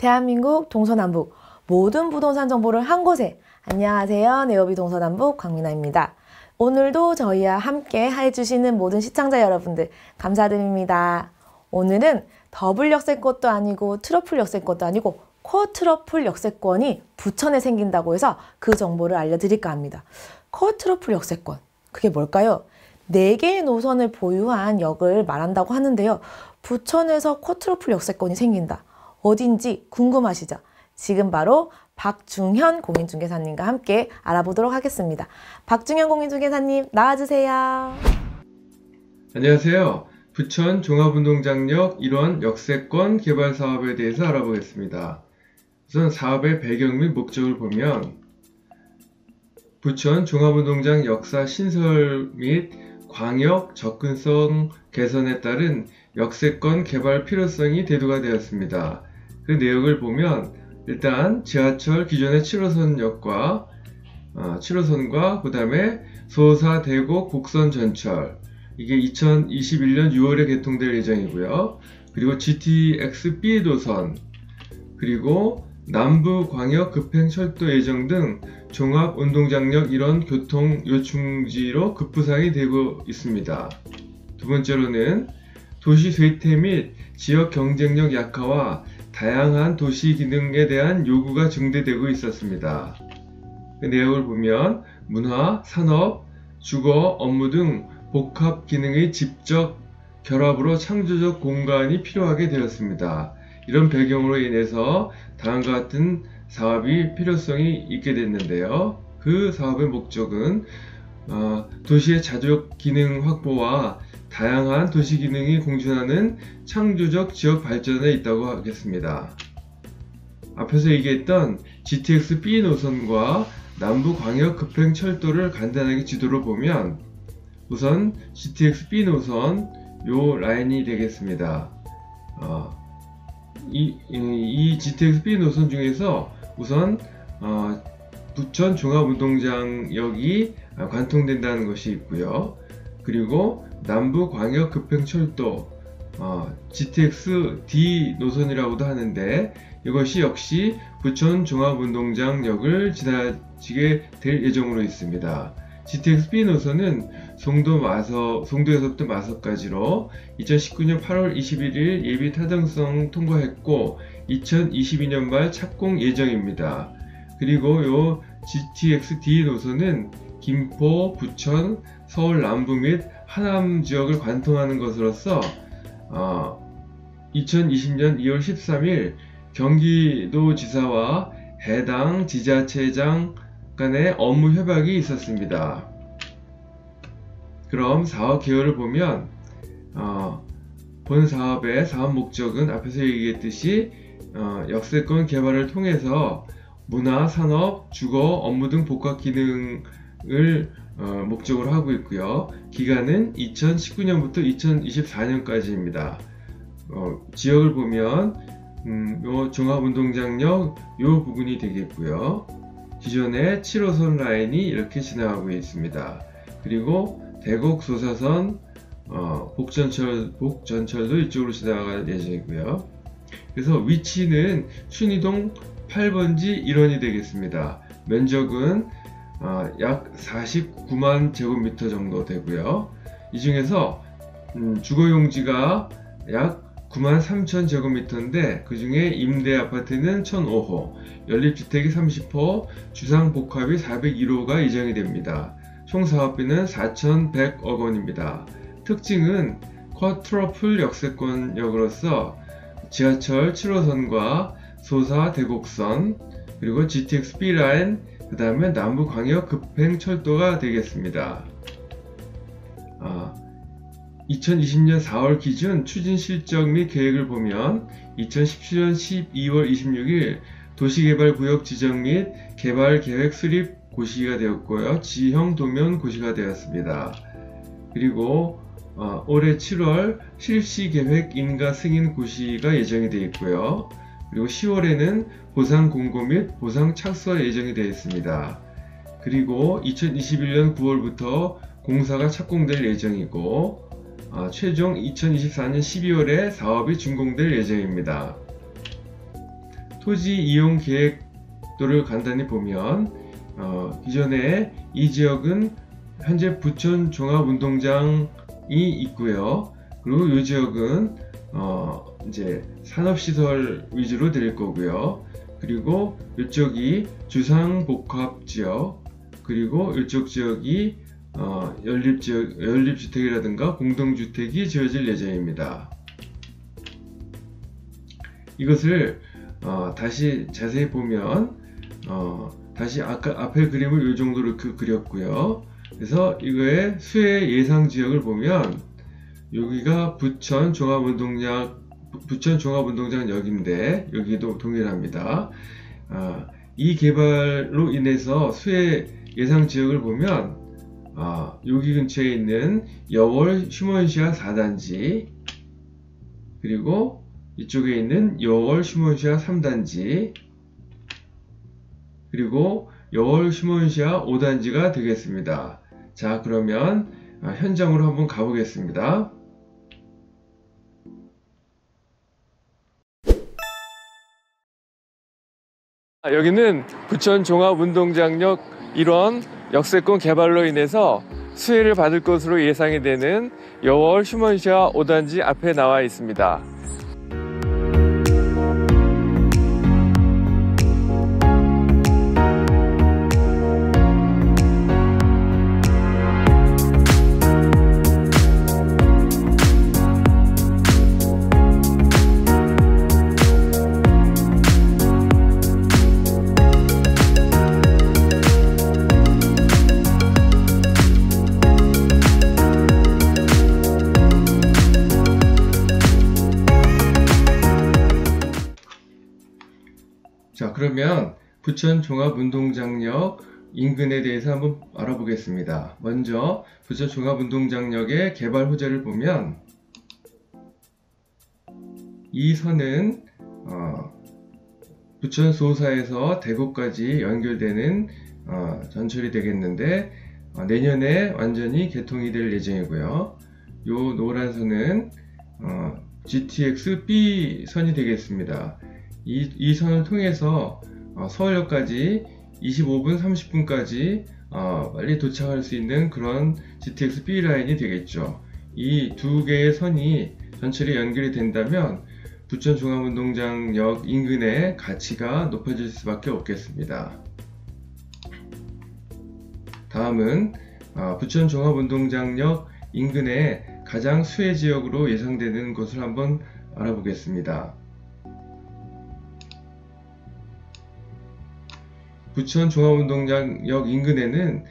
대한민국 동서남북 모든 부동산 정보를 한 곳에. 안녕하세요. 네오비 동서남북 광민아입니다. 오늘도 저희와 함께 해주시는 모든 시청자 여러분들 감사드립니다. 오늘은 더블 역세권도 아니고 트러플 역세권도 아니고 쿼트러플 역세권이 부천에 생긴다고 해서 그 정보를 알려드릴까 합니다. 쿼트러플 역세권, 그게 뭘까요? 4개의 노선을 보유한 역을 말한다고 하는데요. 부천에서 쿼트러플 역세권이 생긴다. 어딘지 궁금하시죠? 지금 바로 박중현 공인중개사님과 함께 알아보도록 하겠습니다. 박중현 공인중개사님 나와주세요. 안녕하세요. 부천 종합운동장역 1원 역세권 개발 사업에 대해서 알아보겠습니다. 우선 사업의 배경 및 목적을 보면 부천 종합운동장 역사 신설 및 광역 접근성 개선에 따른 역세권 개발 필요성이 대두가 되었습니다. 그 내역을 보면 일단 지하철 기존의 7호선역과 7호선과 그 다음에 소사 대곡 곡선 전철, 이게 2021년 6월에 개통될 예정이고요. 그리고 GTX-B 노선, 그리고 남부광역 급행철도 예정 등 종합운동장역 1원 교통 요충지로 급부상이 되고 있습니다. 두 번째로는 도시 쇠퇴 및 지역 경쟁력 약화와 다양한 도시 기능에 대한 요구가 증대되고 있었습니다. 그 내용을 보면 문화, 산업, 주거, 업무 등 복합 기능의 집적 결합으로 창조적 공간이 필요하게 되었습니다. 이런 배경으로 인해서 다음과 같은 사업이 필요성이 있게 됐는데요. 그 사업의 목적은 도시의 자족 기능 확보와 다양한 도시 기능이 공존하는 창조적 지역 발전에 있다고 하겠습니다. 앞에서 얘기했던 GTX-B 노선과 남부광역 급행철도를 간단하게 지도로 보면 우선 GTX-B 노선 요 라인이 되겠습니다. 이 GTX-B 노선 중에서 우선 부천 종합운동장역이 관통된다는 것이 있고요. 그리고 남부광역 급행철도 GTX-D 노선이라고도 하는데 이것이 역시 부천 종합운동장역을 지나치게 될 예정으로 있습니다. GTX-B 노선은 송도에서부터 마석까지로 2019년 8월 21일 예비 타당성 통과했고 2022년 말 착공 예정입니다. 그리고 요 GTX-D 노선은 김포, 부천, 서울 남부 및 하남 지역을 관통하는 것으로서 2020년 2월 13일 경기도지사와 해당 지자체장 간의 업무 협약이 있었습니다. 그럼 사업 개요를 보면 본 사업의 사업 목적은 앞에서 얘기했듯이 역세권 개발을 통해서 문화, 산업, 주거, 업무 등 복합 기능을 목적으로 하고 있고요. 기간은 2019년부터 2024년까지입니다. 지역을 보면 요 종합운동장역 요 부분이 되겠고요. 기존의 7호선 라인이 이렇게 지나가고 있습니다. 그리고 대곡 소사선 복전철도 이쪽으로 지나갈 예정이고요. 그래서 위치는 순이동 8번지 1원이 되겠습니다. 면적은 약 49만 제곱미터 정도 되고요. 이 중에서 주거용지가 약 9만 3천 제곱미터인데 그 중에 임대 아파트는 1005호, 연립주택이 30호, 주상복합이 401호가 예정이 됩니다. 총 사업비는 4,100억 원입니다. 특징은 쿼트러플 역세권역으로서 지하철 7호선과 소사 대곡선, 그리고 GTX-B 라인, 그 다음에 남부광역 급행철도가 되겠습니다. 2020년 4월 기준 추진 실적 및 계획을 보면 2017년 12월 26일 도시개발구역 지정 및 개발계획 수립 고시가 되었고요. 지형 도면 고시가 되었습니다. 그리고 올해 7월 실시계획 인가 승인 고시가 예정이 되어 있고요. 그리고 10월에는 보상 공고 및 보상 착수가 예정이 되어 있습니다. 그리고 2021년 9월부터 공사가 착공될 예정이고 최종 2024년 12월에 사업이 준공될 예정입니다. 토지 이용 계획도를 간단히 보면 기존에 이 지역은 현재 부천 종합운동장이 있고요. 그리고 이 지역은 이제 산업시설 위주로 될 거고요. 그리고 이쪽이 주상복합지역, 그리고 이쪽 지역이 연립주택이라든가 공동주택이 지어질 예정입니다. 이것을 다시 자세히 보면 다시 아까 앞에 그림을 이 정도로 그렸고요. 그래서 이거의 수혜 예상 지역을 보면 여기가 부천 종합운동장역인데 여기도 동일합니다. 이 개발로 인해서 수혜 예상 지역을 보면 여기 근처에 있는 여월 휴먼시아 4단지, 그리고 이쪽에 있는 여월 휴먼시아 3단지, 그리고 여월 휴먼시아 5단지가 되겠습니다. 자, 그러면 현장으로 한번 가보겠습니다. 여기는 부천 종합운동장역 일원 역세권 개발로 인해서 수혜를 받을 것으로 예상이 되는 여월 휴먼시아 5단지 앞에 나와 있습니다. 자, 그러면 부천 종합운동장역 인근에 대해서 한번 알아보겠습니다. 먼저 부천 종합운동장역의 개발 호재를 보면 이 선은 부천 소사에서 대구까지 연결되는 전철이 되겠는데 내년에 완전히 개통이 될 예정이고요. 요 노란 선은 GTX B 선이 되겠습니다. 이 선을 통해서 서울역까지 25분 30분까지 빨리 도착할 수 있는 그런 GTX B 라인이 되겠죠. 이 두 개의 선이 전철이 연결이 된다면 부천 종합운동장역 인근의 가치가 높아질 수밖에 없겠습니다. 다음은 부천 종합운동장역 인근의 가장 수혜 지역으로 예상되는 것을 한번 알아보겠습니다. 부천 종합운동장역 인근에는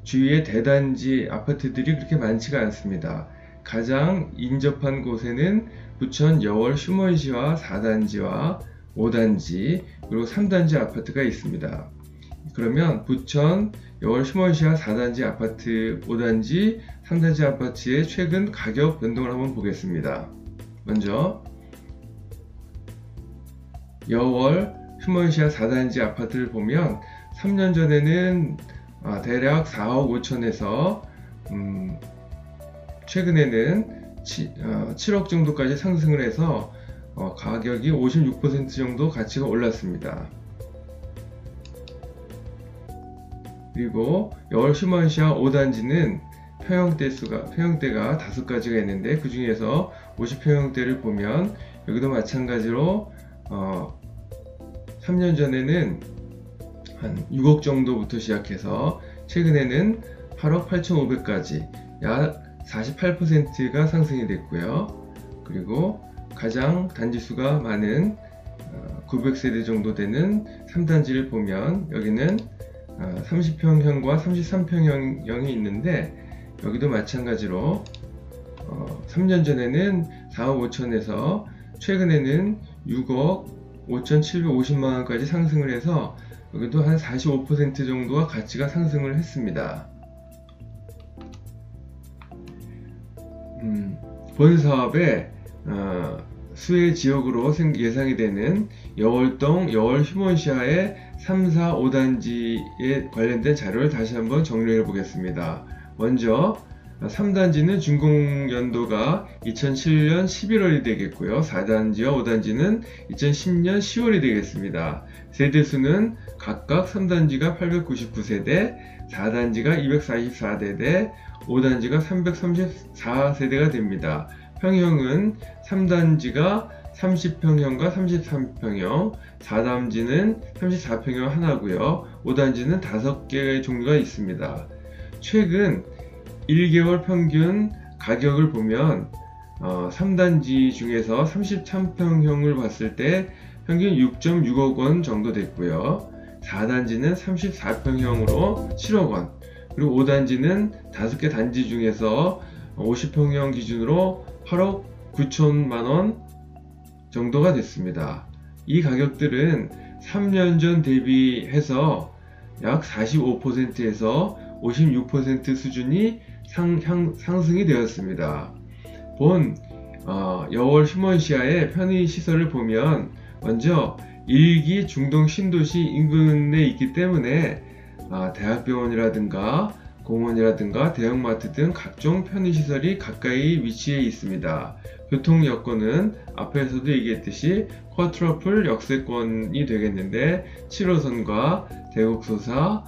주위에 대단지 아파트들이 그렇게 많지가 않습니다. 가장 인접한 곳에는 부천 여월 휴먼시아 4단지와 5단지 그리고 3단지 아파트가 있습니다. 그러면 부천 여월 휴먼시아 4단지 아파트, 5단지, 3단지 아파트의 최근 가격 변동을 한번 보겠습니다. 먼저 여월 휴먼시아 4단지 아파트를 보면 3년 전에는 대략 4억 5천에서 최근에는 7억 정도까지 상승을 해서 가격이 56% 정도 가치가 올랐습니다. 그리고 여월 휴먼시아 5단지는 평형대가 5가지가 있는데 그 중에서 50평형대를 보면 여기도 마찬가지로 3년 전에는 한 6억 정도부터 시작해서 최근에는 8억 8,500까지 약 48%가 상승이 됐고요. 그리고 가장 단지수가 많은 900세대 정도 되는 3단지를 보면 여기는 30평형과 33평형이 있는데 여기도 마찬가지로 3년 전에는 4억 5천에서 최근에는 6억 5,750만원까지 상승을 해서 여기도 한 45% 정도가 가치가 상승을 했습니다. 본 사업의 수혜 지역으로 예상이 되는 여월동, 여월 휴먼시아의 3, 4, 5단지에 관련된 자료를 다시 한번 정리해 보겠습니다. 먼저 3단지는 준공 연도가 2007년 11월이 되겠고요. 4단지와 5단지는 2010년 10월이 되겠습니다. 세대수는 각각 3단지가 899세대, 4단지가 244대대, 5단지가 334세대가 됩니다. 평형은 3단지가 30평형과 33평형, 4단지는 34평형 하나고요. 5단지는 5개의 종류가 있습니다. 최근 1개월 평균 가격을 보면 3단지 중에서 33평형을 봤을 때 평균 6.6억 원 정도 됐고요. 4단지는 34평형으로 7억 원, 그리고 5단지는 5개 단지 중에서 50평형 기준으로 8억 9천만 원 정도가 됐습니다. 이 가격들은 3년 전 대비해서 약 45%에서 56% 수준이 상승이 되었습니다. 본 여월 휴먼시아의 편의시설을 보면 먼저 1기 중동 신도시 인근에 있기 때문에 대학병원이라든가 공원이라든가 대형마트 등 각종 편의시설이 가까이 위치해 있습니다. 교통 여건은 앞에서도 얘기했듯이 쿼트러플 역세권이 되겠는데 7호선과 대곡소사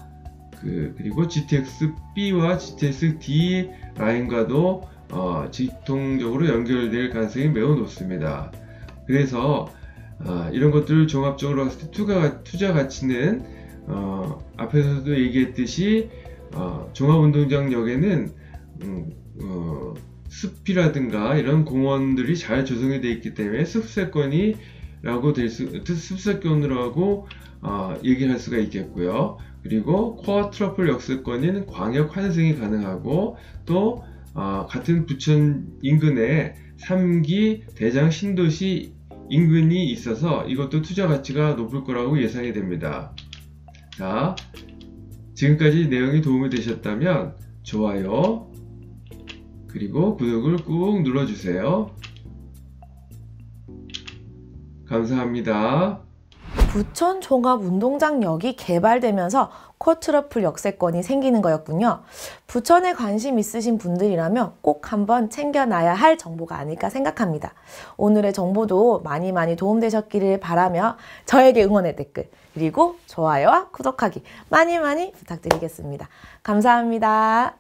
그리고 GTX-B와 GTX-D 라인과도 직통적으로 연결될 가능성이 매우 높습니다. 그래서 이런 것들을 종합적으로 봤을 때 투자 가치는 앞에서도 얘기했듯이 종합운동장역에는 숲이라든가 이런 공원들이 잘 조성이 되어 있기 때문에 숲세권이라고 숲세권이라고 얘기할 수가 있겠고요. 그리고 쿼트러플 역세권인 광역 환승이 가능하고 또 같은 부천 인근에 3기 대장 신도시 인근이 있어서 이것도 투자 가치가 높을 거라고 예상이 됩니다. 자, 지금까지 내용이 도움이 되셨다면 좋아요 그리고 구독을 꾹 눌러주세요. 감사합니다. 부천 종합운동장역이 개발되면서 쿼트러플 역세권이 생기는 거였군요. 부천에 관심 있으신 분들이라면 꼭 한번 챙겨놔야 할 정보가 아닐까 생각합니다. 오늘의 정보도 많이 도움되셨기를 바라며 저에게 응원의 댓글 그리고 좋아요와 구독하기 많이 부탁드리겠습니다. 감사합니다.